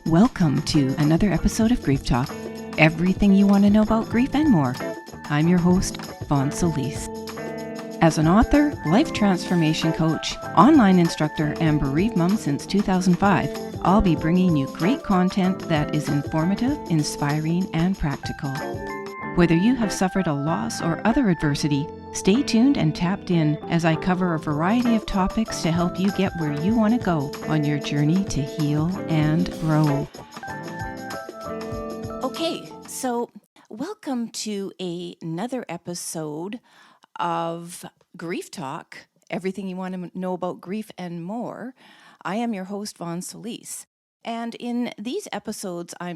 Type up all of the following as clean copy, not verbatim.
Welcome to another episode of Grief Talk, everything you want to know about grief and more. I'm your host, Vaughn Solis. As an author, life transformation coach, online instructor, and bereaved mom since 2005, I'll be bringing you great content that is informative, inspiring, and practical. Whether you have suffered a loss or other adversity, stay tuned and tapped in as I cover a variety of topics to help you get where you want to go on your journey to heal and grow. Okay, so welcome to another episode of Grief Talk, everything you want to know about grief and more. I am your host, Vaughn Solis. And in these episodes I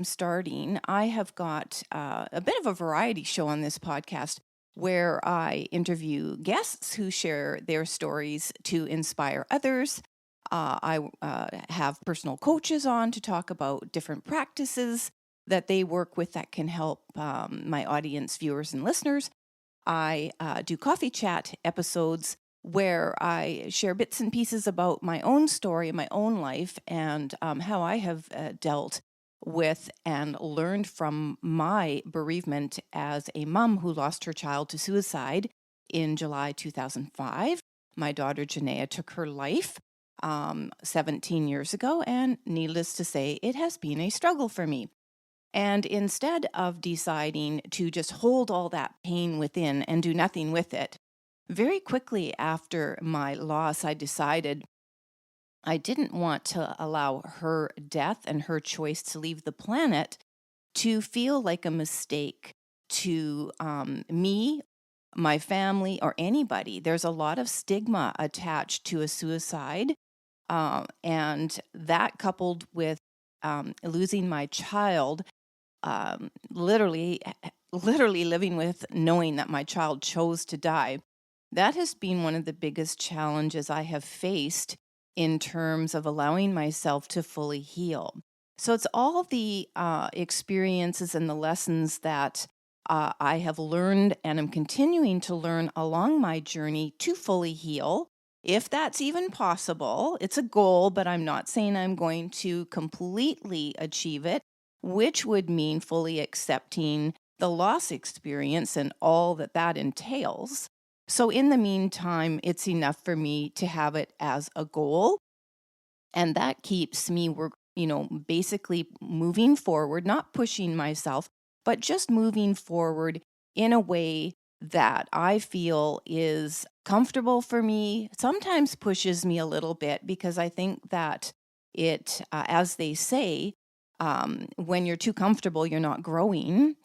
have got a bit of a variety show on this podcast where I interview guests who share their stories to inspire others. I have personal coaches on to talk about different practices that they work with that can help my audience, viewers, and listeners. I do coffee chat episodes where I share bits and pieces about my own story, my own life, and how I have dealt with and learned from my bereavement as a mom who lost her child to suicide in July 2005. My daughter Janaea took her life 17 years ago, and needless to say, it has been a struggle for me. And instead of deciding to just hold all that pain within and do nothing with it, very quickly after my loss, I decided I didn't want to allow her death and her choice to leave the planet to feel like a mistake to me, my family, or anybody. There's a lot of stigma attached to a suicide, and that coupled with losing my child, literally living with knowing that my child chose to die. That has been one of the biggest challenges I have faced in terms of allowing myself to fully heal. So it's all the experiences and the lessons that I have learned and am continuing to learn along my journey to fully heal, if that's even possible. It's a goal, but I'm not saying I'm going to completely achieve it, which would mean fully accepting the loss experience and all that that entails. So in the meantime, it's enough for me to have it as a goal. And that keeps me, basically moving forward, not pushing myself, but just moving forward in a way that I feel is comfortable for me. Sometimes pushes me a little bit because I think that it, as they say, when you're too comfortable, you're not growing.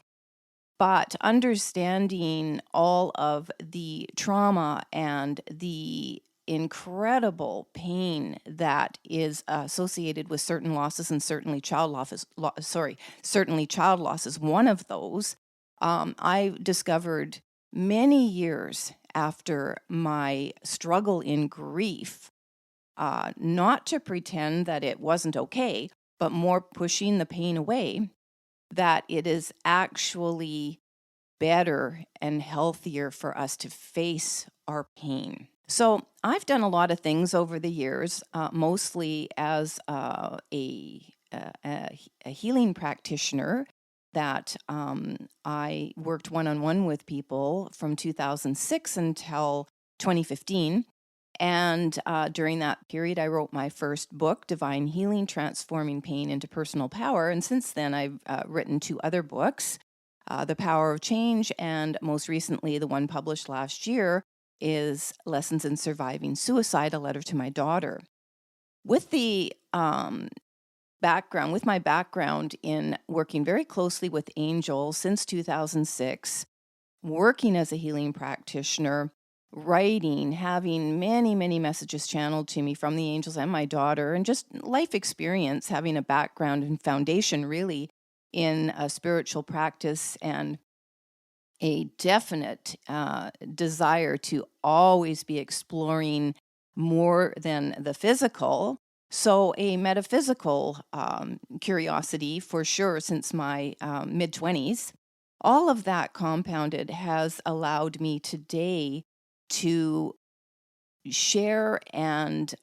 But understanding all of the trauma and the incredible pain that is associated with certain losses, and certainly child loss is one of those. I discovered many years after my struggle in grief, not to pretend that it wasn't okay, but more pushing the pain away, that it is actually better and healthier for us to face our pain. So I've done a lot of things over the years, mostly as a healing practitioner that I worked one-on-one with people from 2006 until 2015. And during that period, I wrote my first book, Divine Healing, Transforming Pain into Personal Power. And since then, I've written 2 other books, The Power of Change, and most recently, the one published last year is Lessons in Surviving Suicide, a letter to my daughter. With the my background in working very closely with angels since 2006, working as a healing practitioner, writing, having many, many messages channeled to me from the angels and my daughter, and just life experience, having a background and foundation really in a spiritual practice and a definite desire to always be exploring more than the physical. So a metaphysical curiosity for sure since my mid-20s. All of that compounded has allowed me today to share and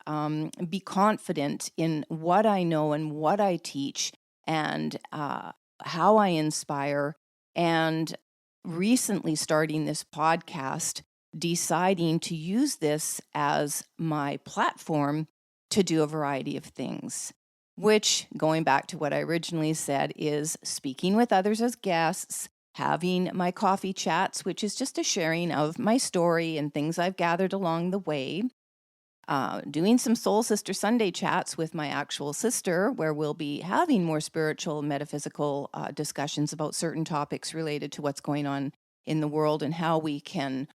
be confident in what I know and what I teach, and how I inspire, and recently starting this podcast, deciding to use this as my platform to do a variety of things, which, going back to what I originally said, is speaking with others as guests, having my coffee chats, which is just a sharing of my story and things I've gathered along the way, doing some Soul Sister Sunday chats with my actual sister, where we'll be having more spiritual, metaphysical discussions about certain topics related to what's going on in the world and how we can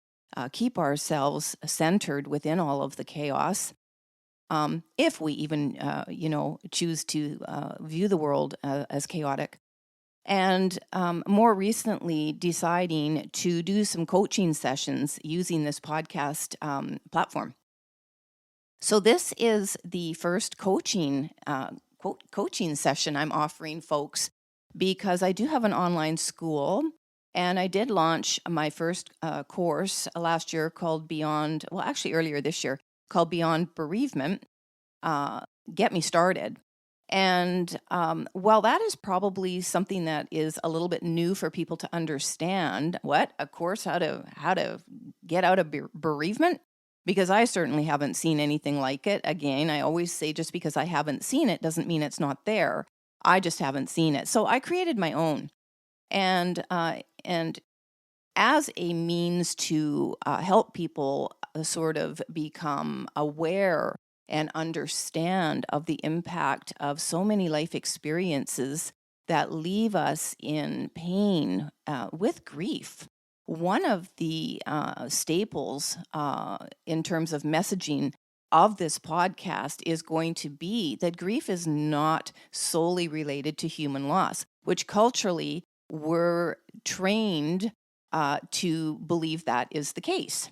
keep ourselves centered within all of the chaos. If we even, choose to view the world as chaotic. And more recently, deciding to do some coaching sessions using this podcast platform. So this is the first coaching session I'm offering folks, because I do have an online school, and I did launch my first course last year called earlier this year, called Beyond Bereavement. Get me started. And while that is probably something that is a little bit new for people to understand, what a course how to get out of bereavement, because I certainly haven't seen anything like it. Again, I always say just because I haven't seen it doesn't mean it's not there. I just haven't seen it. So I created my own, and as a means to help people sort of become aware and understand of the impact of so many life experiences that leave us in pain with grief. One of the staples in terms of messaging of this podcast is going to be that grief is not solely related to human loss, which culturally we're trained to believe that is the case.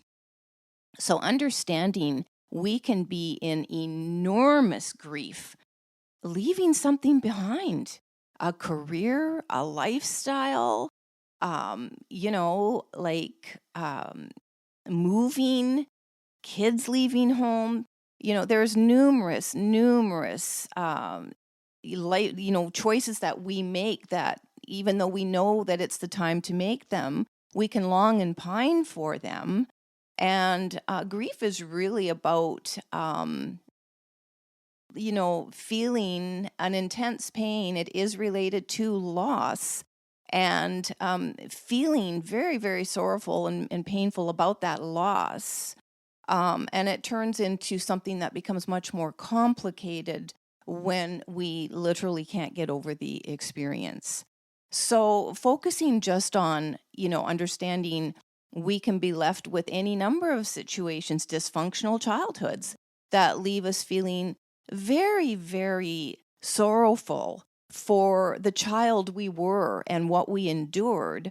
So understanding we can be in enormous grief, leaving something behind, a career, a lifestyle, moving, kids leaving home. There's numerous choices that we make that, even though we know that it's the time to make them, we can long and pine for them. And grief is really about, feeling an intense pain. It is related to loss, and feeling very, very sorrowful and painful about that loss. And it turns into something that becomes much more complicated when we literally can't get over the experience. So focusing just on, understanding we can be left with any number of situations, dysfunctional childhoods that leave us feeling very, very sorrowful for the child we were and what we endured.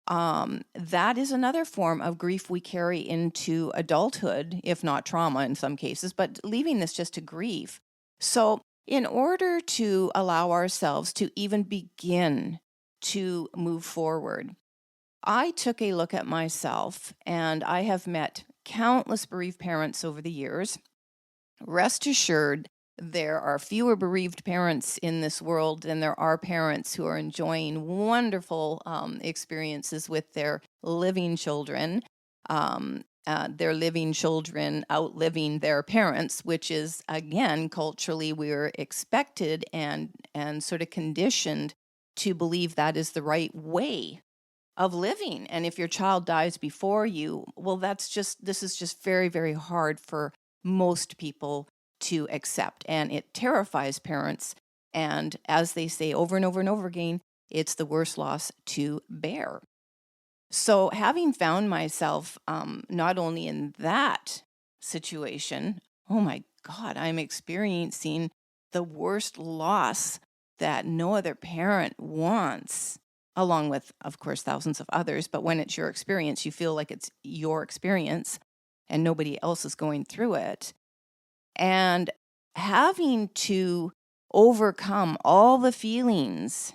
That is another form of grief we carry into adulthood, if not trauma in some cases, but leaving this just to grief. So in order to allow ourselves to even begin to move forward, I took a look at myself, and I have met countless bereaved parents over the years. Rest assured, there are fewer bereaved parents in this world than there are parents who are enjoying wonderful experiences with their living children. Their living children outliving their parents, which is, again, culturally we're expected and sort of conditioned to believe that is the right way of living. And if your child dies before you, well, this is just very, very hard for most people to accept. And it terrifies parents. And as they say over and over and over again, it's the worst loss to bear. So having found myself not only in that situation, oh my God, I'm experiencing the worst loss that no other parent wants, along with, of course, thousands of others. But when it's your experience, you feel like it's your experience and nobody else is going through it. And having to overcome all the feelings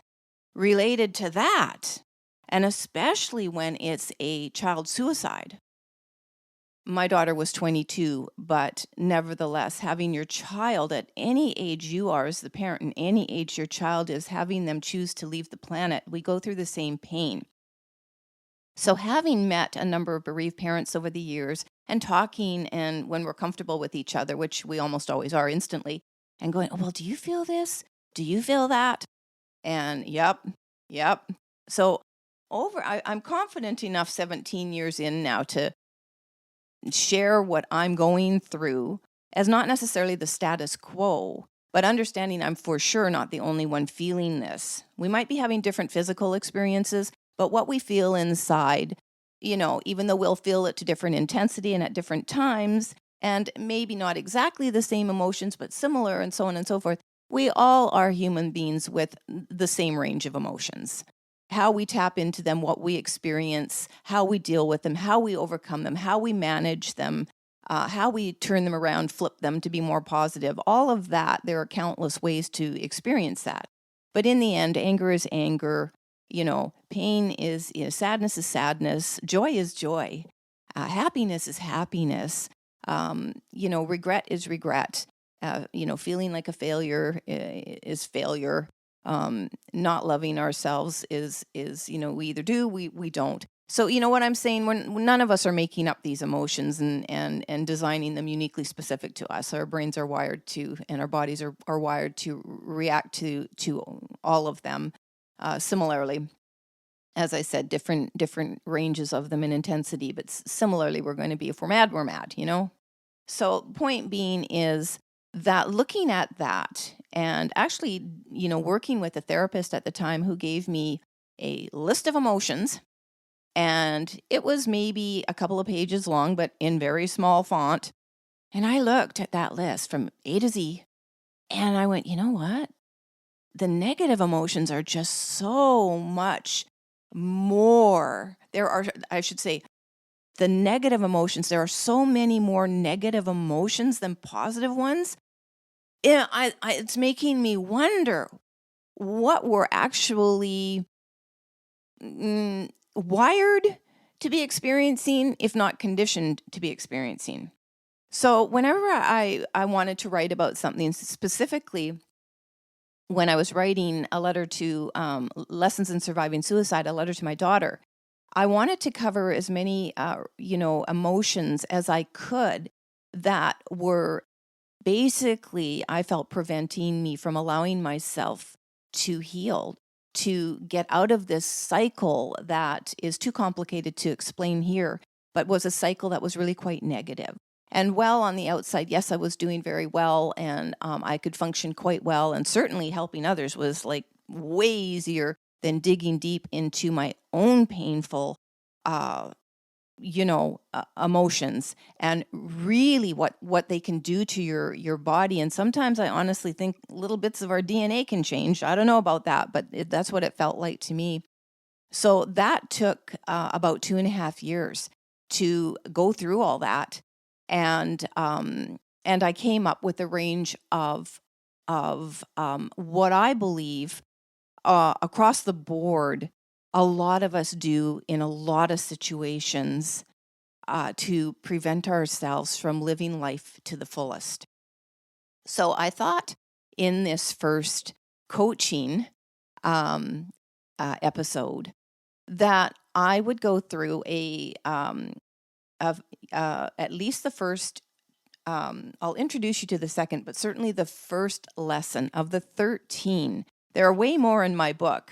related to that, and especially when it's a child suicide. my daughter was 22, but nevertheless, having your child at any age you are as the parent, and any age your child is, having them choose to leave the planet, we go through the same pain. So having met a number of bereaved parents over the years and talking, and when we're comfortable with each other, which we almost always are instantly, and going, oh, well, do you feel this? Do you feel that? And yep. So I'm confident enough 17 years in now to share what I'm going through as not necessarily the status quo, but understanding I'm for sure not the only one feeling this. We might be having different physical experiences, but what we feel inside, even though we'll feel it to different intensity and at different times, and maybe not exactly the same emotions, but similar, and so on and so forth, we all are human beings with the same range of emotions. How we tap into them, what we experience, how we deal with them, how we overcome them, how we manage them, how we turn them around, flip them to be more positive, all of that, there are countless ways to experience that. But in the end, anger is anger, pain is, sadness is sadness, joy is joy, happiness is happiness, regret is regret, feeling like a failure is failure. Not loving ourselves is we either do, we don't. So what I'm saying, when none of us are making up these emotions and designing them uniquely specific to us. Our brains are wired to, and our bodies are wired to react to all of them similarly. As I said, different ranges of them in intensity, but similarly, we're going to be, if we're mad, we're mad, So point being is that looking at that, and actually, working with a therapist at the time who gave me a list of emotions, and it was maybe a couple of pages long, but in very small font. And I looked at that list from A to Z, and I went, you know what? The negative emotions are just so much more. The negative emotions, there are so many more negative emotions than positive ones. It's making me wonder what we're actually wired to be experiencing, if not conditioned to be experiencing. So whenever I wanted to write about something, specifically when I was writing a letter to Lessons in Surviving Suicide, a letter to my daughter, I wanted to cover as many, emotions as I could that were basically, I felt, preventing me from allowing myself to heal, to get out of this cycle that is too complicated to explain here, but was a cycle that was really quite negative. And well, on the outside, yes, I was doing very well, and I could function quite well, and certainly helping others was like way easier than digging deep into my own painful emotions, and really what they can do to your body. And sometimes I honestly think little bits of our DNA can change. I don't know about that, but that's what it felt like to me. So that took about 2.5 years to go through all that, and I came up with a range of what I believe across the board a lot of us do in a lot of situations to prevent ourselves from living life to the fullest. So I thought in this first coaching episode that I would go through at least the first. I'll introduce you to the second, but certainly the first lesson of the 13. There are way more in my book,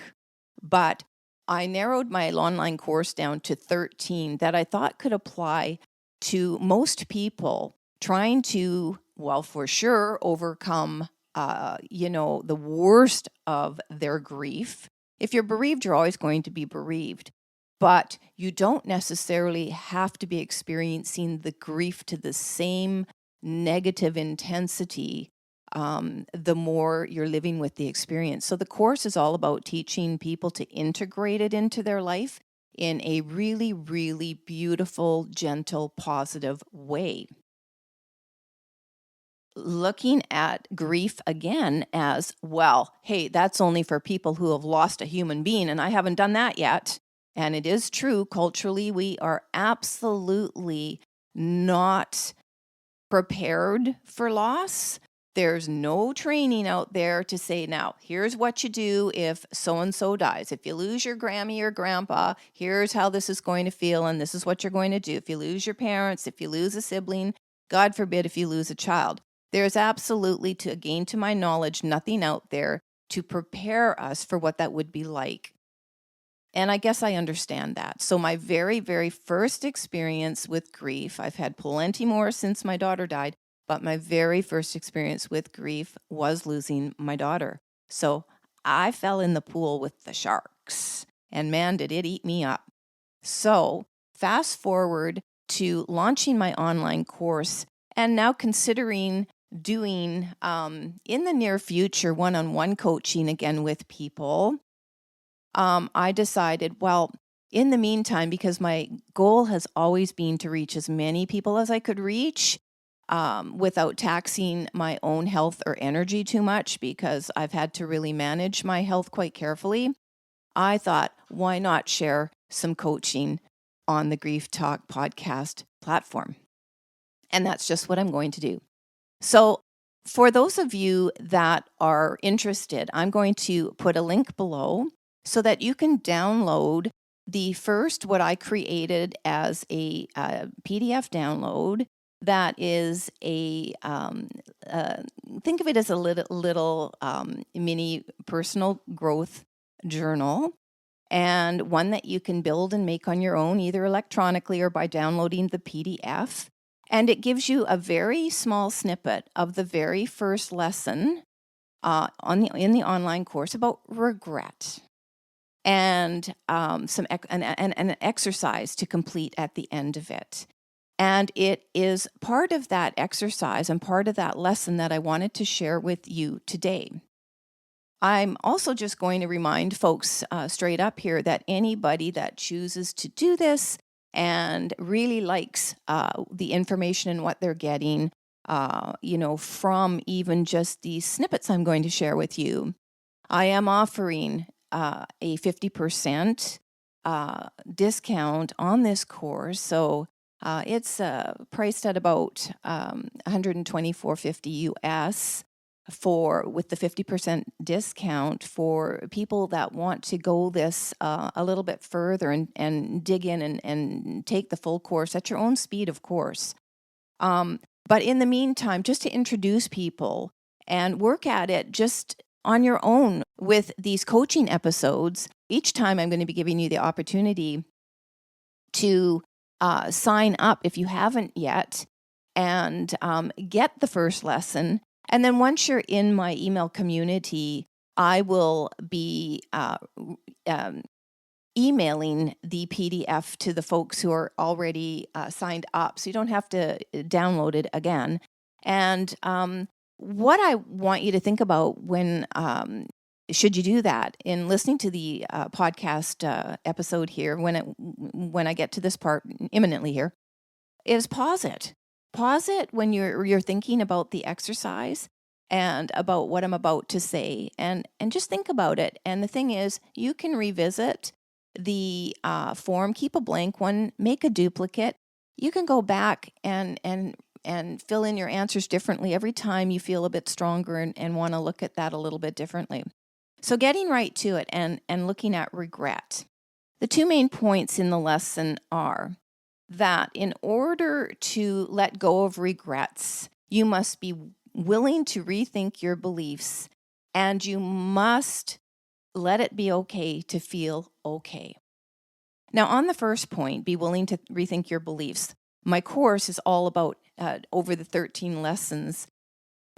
but I narrowed my online course down to 13 that I thought could apply to most people trying to, well, for sure, overcome, the worst of their grief. If you're bereaved, you're always going to be bereaved, but you don't necessarily have to be experiencing the grief to the same negative intensity the more you're living with the experience. So the course is all about teaching people to integrate it into their life in a really, really beautiful, gentle, positive way. Looking at grief again as, well, hey, that's only for people who have lost a human being, and I haven't done that yet. And it is true, culturally, we are absolutely not prepared for loss. There's no training out there to say, now, here's what you do if so-and-so dies. If you lose your Grammy or grandpa, here's how this is going to feel, and this is what you're going to do. If you lose your parents, if you lose a sibling, God forbid if you lose a child. There's absolutely, again, to my knowledge, nothing out there to prepare us for what that would be like. And I guess I understand that. So my very, very first experience with grief, I've had plenty more since my daughter died, but my very first experience with grief was losing my daughter. So I fell in the pool with the sharks, and man, did it eat me up. So fast forward to launching my online course and now considering doing in the near future one-on-one coaching again with people. I decided, well, in the meantime, because my goal has always been to reach as many people as I could reach without taxing my own health or energy too much, because I've had to really manage my health quite carefully, I thought, why not share some coaching on the Grief Talk podcast platform? And that's just what I'm going to do. So for those of you that are interested, I'm going to put a link below so that you can download the first, what I created as a PDF download that is think of it as a little mini personal growth journal, and one that you can build and make on your own, either electronically or by downloading the PDF. And it gives you a very small snippet of the very first lesson in the online course about regret, and an exercise to complete at the end of it. And it is part of that exercise and part of that lesson that I wanted to share with you today. I'm also just going to remind folks straight up here that anybody that chooses to do this and really likes the information and what they're getting, from even just these snippets I'm going to share with you, I am offering a 50% discount on this course. So it's priced at about $124.50 US with the 50% discount for people that want to go this a little bit further and dig in and take the full course at your own speed, of course. But in the meantime, just to introduce people and work at it just on your own with these coaching episodes, each time I'm going to be giving you the opportunity to sign up if you haven't yet and get the first lesson. And then once you're in my email community, I will be emailing the PDF to the folks who are already signed up, so you don't have to download it again. And what I want you to think about when should you do that in listening to the podcast episode here, when I get to this part imminently here, is pause it. Pause it when you're thinking about the exercise and about what I'm about to say, and just think about it. And the thing is, you can revisit the form, keep a blank one, make a duplicate. You can go back and fill in your answers differently every time you feel a bit stronger and want to look at that a little bit differently. So getting right to it and looking at regret. The two main points in the lesson are that in order to let go of regrets, you must be willing to rethink your beliefs, and you must let it be okay to feel okay. Now, on the first point, be willing to rethink your beliefs. My course is all about, over the 13 lessons,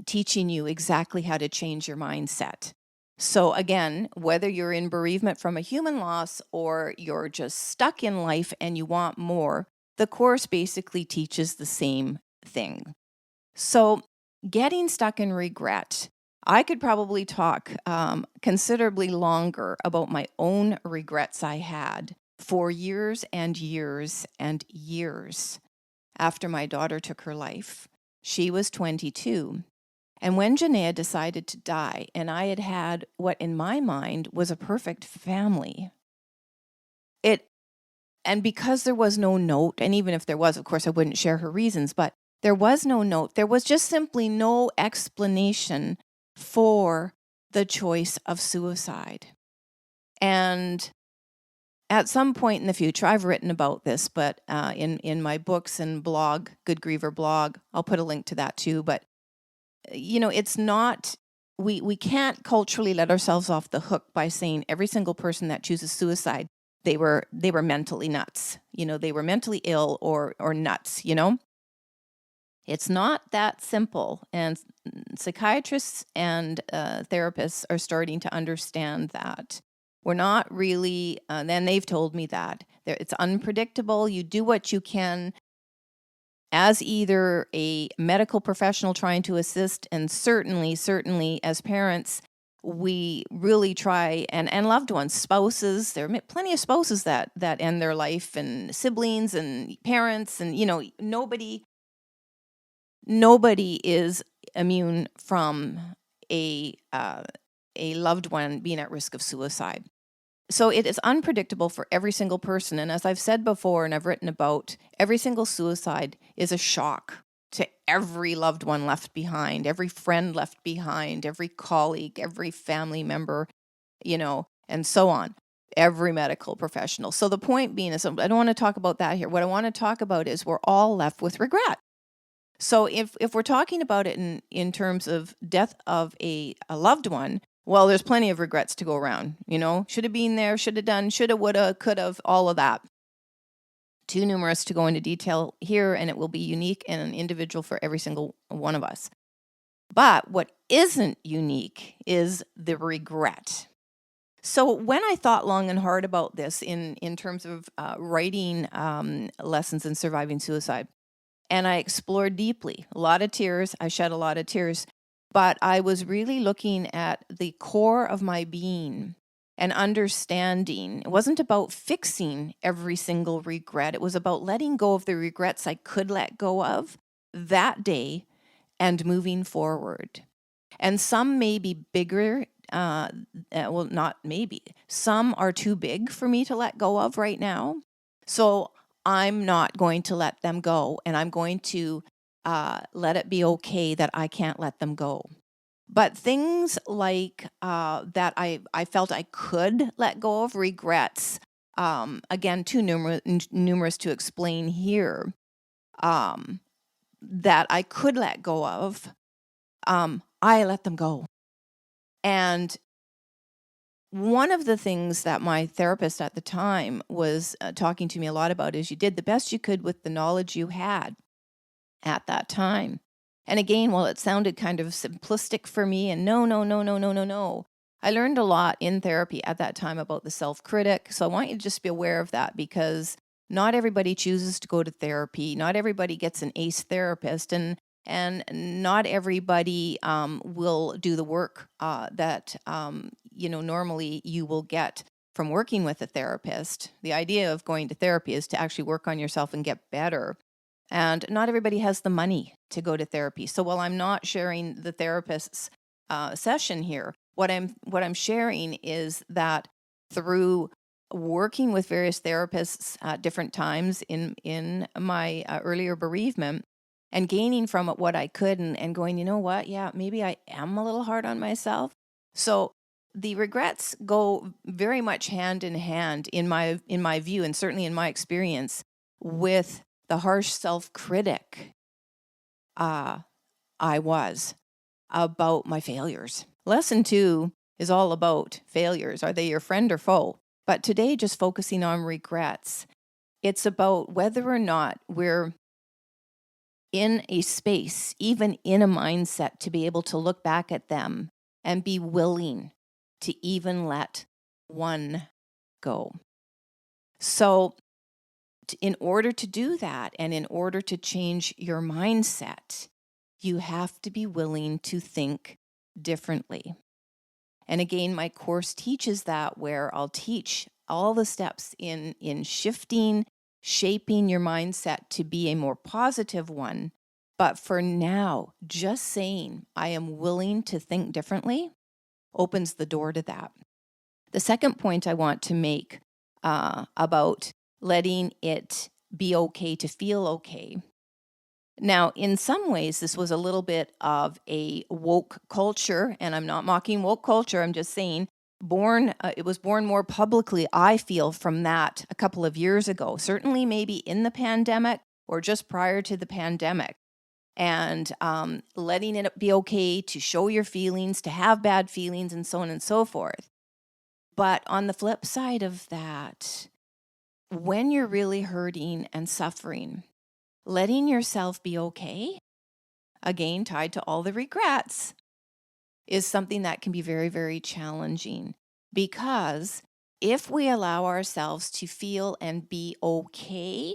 teaching you exactly how to change your mindset. So again, whether you're in bereavement from a human loss or you're just stuck in life and you want more, the course basically teaches the same thing. So getting stuck in regret, I could probably talk considerably longer about my own regrets I had for years and years and years after my daughter took her life. She was 22. And when Janaea decided to die, and I had had what in my mind was a perfect family, it And because there was no note, and even if there was, of course, I wouldn't share her reasons, but there was no note. There was just simply no explanation for the choice of suicide. And at some point in the future, I've written about this, but in my books and blog, Good Griever blog, I'll put a link to that too. But, it's not, we can't culturally let ourselves off the hook by saying every single person that chooses suicide, they were mentally nuts. They were mentally ill or nuts, It's not that simple. And psychiatrists and therapists are starting to understand that. We're not really, then they've told me that. It's unpredictable. You do what you can as either a medical professional trying to assist, and certainly as parents, we really try, and loved ones, spouses, there are plenty of spouses that end their life, and siblings and parents, and nobody is immune from a loved one being at risk of suicide. So it is unpredictable for every single person. And as I've said before, and I've written about, every single suicide is a shock to every loved one left behind, every friend left behind, every colleague, every family member, and so on, every medical professional. So the point being is, I don't want to talk about that here. What I want to talk about is we're all left with regret. So if we're talking about it in terms of death of a loved one, well, there's plenty of regrets to go around, should have been there, should have done, should have, would have, could have, all of that. Too numerous to go into detail here, and it will be unique and individual for every single one of us. But what isn't unique is the regret. So when I thought long and hard about this in terms of writing lessons in surviving suicide, and I explored deeply, a lot of tears, I shed a lot of tears, but I was really looking at the core of my being and understanding. It wasn't about fixing every single regret. It was about letting go of the regrets I could let go of that day and moving forward. And some may be bigger, well, not maybe. Some are too big for me to let go of right now. So I'm not going to let them go, and I'm going to let it be okay that I can't let them go. But things like that I felt I could let go of, regrets, again, too numerous to explain here, that I could let go of, I let them go. And one of the things that my therapist at the time was talking to me a lot about is you did the best you could with the knowledge you had at that time. And again, while it sounded kind of simplistic for me, and no, I learned a lot in therapy at that time about the self-critic. So I want you to just be aware of that, because not everybody chooses to go to therapy. Not everybody gets an ACE therapist, and not everybody will do the work that normally you will get from working with a therapist. The idea of going to therapy is to actually work on yourself and get better. And not everybody has the money to go to therapy. So while I'm not sharing the therapist's session here, what I'm sharing is that through working with various therapists at different times in my earlier bereavement, and gaining from it what I could, and going, you know what? Yeah, maybe I am a little hard on myself. So the regrets go very much hand in hand in my view, and certainly in my experience, with the harsh self-critic I was about my failures. Lesson 2 is all about failures. Are they your friend or foe? But today, just focusing on regrets, it's about whether or not we're in a space, even in a mindset, to be able to look back at them and be willing to even let one go. So in order to do that, and in order to change your mindset, you have to be willing to think differently. And again, my course teaches that, where I'll teach all the steps in shifting, shaping your mindset to be a more positive one. But for now, just saying I am willing to think differently opens the door to that. The second point I want to make about letting it be okay to feel okay. Now, in some ways, this was a little bit of a woke culture, and I'm not mocking woke culture. I'm just saying it was born more publicly, I feel, from that a couple of years ago, certainly maybe in the pandemic or just prior to the pandemic. And letting it be okay to show your feelings, to have bad feelings, and so on and so forth. But on the flip side of that, when you're really hurting and suffering, letting yourself be okay, again, tied to all the regrets, is something that can be very, very challenging. Because if we allow ourselves to feel and be okay,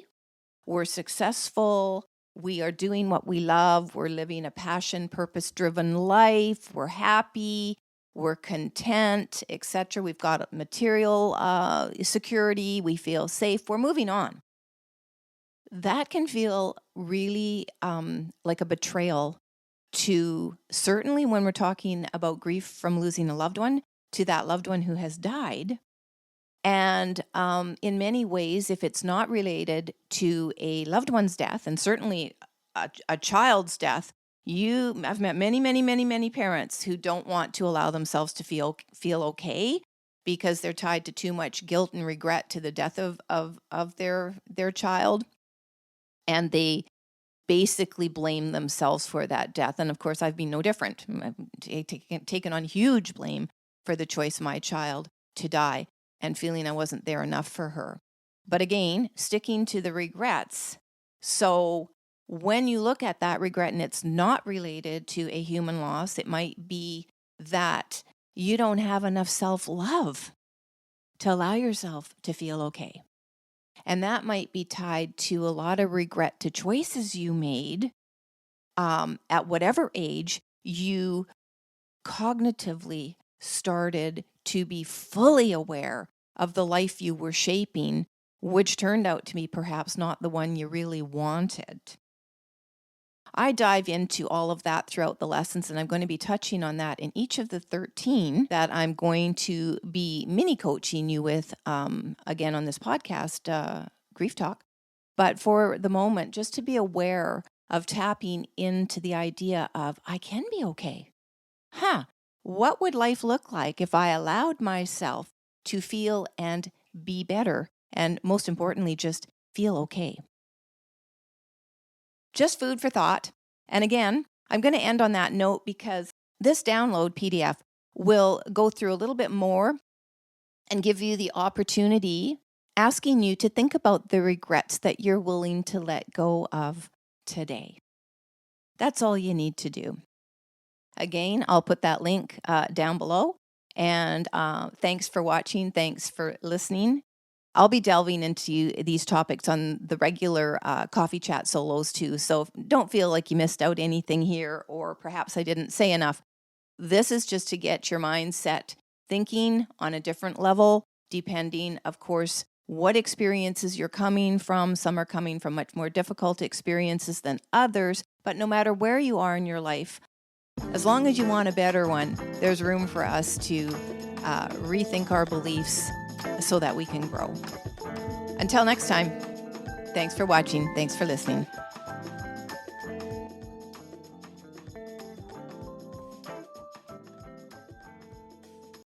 we're successful, we are doing what we love, we're living a passion, purpose-driven life, we're happy, we're content, etc. We've got material security, we feel safe, we're moving on. That can feel really like a betrayal to, certainly when we're talking about grief from losing a loved one, to that loved one who has died. And in many ways, if it's not related to a loved one's death, and certainly a child's death, I've met many, many, many, many parents who don't want to allow themselves to feel okay because they're tied to too much guilt and regret to the death of their child. And they basically blame themselves for that death. And of course, I've been no different. I've taken on huge blame for the choice of my child to die and feeling I wasn't there enough for her. But again, sticking to the regrets. So when you look at that regret and it's not related to a human loss, it might be that you don't have enough self-love to allow yourself to feel okay. And that might be tied to a lot of regret to choices you made at whatever age you cognitively started to be fully aware of the life you were shaping, which turned out to be perhaps not the one you really wanted. I dive into all of that throughout the lessons, and I'm going to be touching on that in each of the 13 that I'm going to be mini coaching you with, again, on this podcast, Grief Talk. But for the moment, just to be aware of tapping into the idea of, I can be okay. What would life look like if I allowed myself to feel and be better? And most importantly, just feel okay. Just food for thought. And again, I'm going to end on that note because this download PDF will go through a little bit more and give you the opportunity, asking you to think about the regrets that you're willing to let go of today. That's all you need to do. Again, I'll put that link down below. And thanks for watching. Thanks for listening. I'll be delving into these topics on the regular coffee chat solos too. So don't feel like you missed out anything here, or perhaps I didn't say enough. This is just to get your mindset thinking on a different level, depending, of course, what experiences you're coming from. Some are coming from much more difficult experiences than others. But no matter where you are in your life, as long as you want a better one, there's room for us to rethink our beliefs so that we can grow. Until next time, thanks for watching. Thanks for listening.